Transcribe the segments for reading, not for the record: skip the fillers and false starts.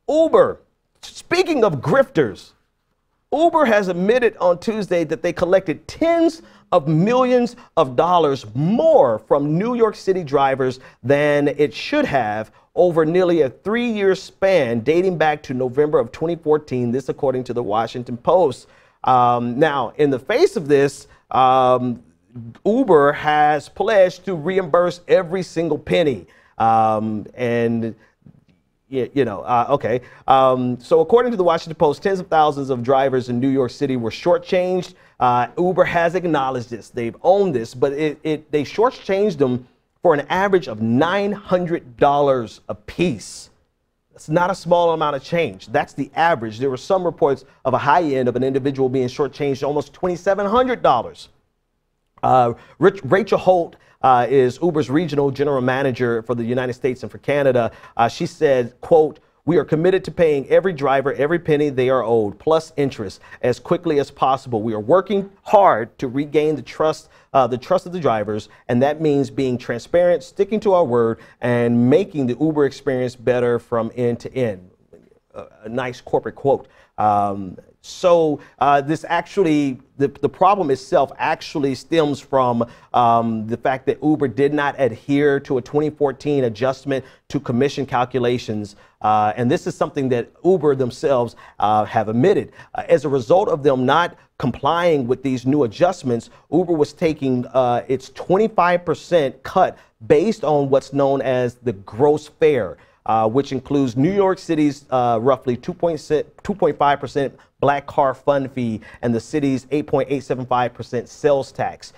Uber, speaking of grifters, Uber has admitted on Tuesday that they collected tens of millions of dollars more from New York City drivers than it should have over nearly a 3-year span dating back to November of 2014. This according to the Washington Post. Now, in the face of this, Uber has pledged to reimburse every single penny. So according to the Washington Post, tens of thousands of drivers in New York City were shortchanged. Uber has acknowledged this. They've owned this, but they shortchanged them for an average of $900 a piece. That's not a small amount of change. That's the average. There were some reports of a high end of an individual being shortchanged almost $2,700. Rachel Holt is Uber's regional general manager for the United States and for Canada. She said, quote, "We are committed to paying every driver every penny they are owed, plus interest, as quickly as possible. We are working hard to regain the trust of the drivers, and that means being transparent, sticking to our word, and making the Uber experience better from end to end." A nice corporate quote. This actually, the problem itself actually stems from the fact that Uber did not adhere to a 2014 adjustment to commission calculations. And this is something that Uber themselves have admitted. As a result of them not complying with these new adjustments, Uber was taking its 25% cut based on what's known as the gross fare. Which includes New York City's roughly 2.5% black car fund fee and the city's 8.875% sales tax.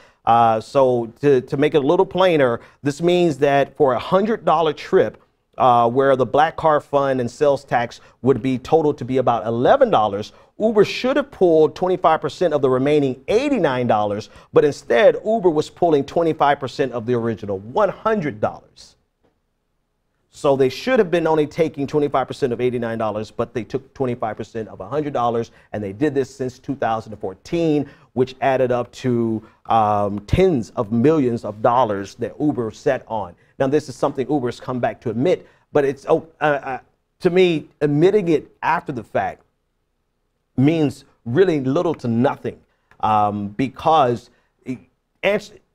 So to make it a little plainer, this means that for a $100 trip, where the black car fund and sales tax would be totaled to be about $11, Uber should have pulled 25% of the remaining $89, but instead Uber was pulling 25% of the original $100. So they should have been only taking 25% of $89, but they took 25% of $100, and they did this since 2014, which added up to tens of millions of dollars that Uber set on. Now, this is something Uber's come back to admit, but it's to me, admitting it after the fact means really little to nothing, because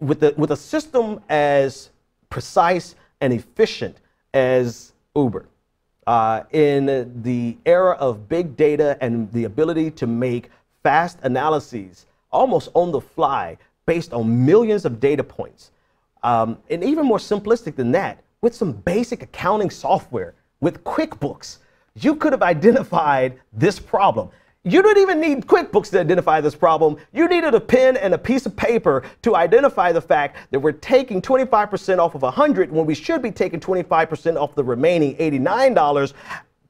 with a system as precise and efficient as Uber, in the era of big data and the ability to make fast analyses almost on the fly based on millions of data points, and even more simplistic than that, with some basic accounting software, with QuickBooks, you could have identified this problem. You didn't even need QuickBooks to identify this problem. You needed a pen and a piece of paper to identify the fact that we're taking 25% off of $100 when we should be taking 25% off the remaining $89.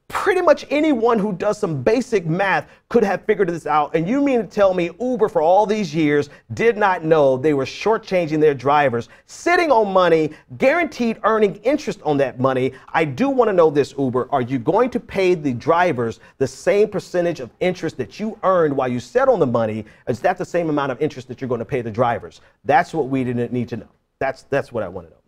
Pretty much anyone who does some basic math could have figured this out. And you mean to tell me Uber for all these years did not know they were shortchanging their drivers, sitting on money, guaranteed earning interest on that money? I do want to know this, Uber. Are you going to pay the drivers the same percentage of interest that you earned while you sat on the money? Is that the same amount of interest that you're going to pay the drivers? That's what we didn't need to know. That's what I want to know.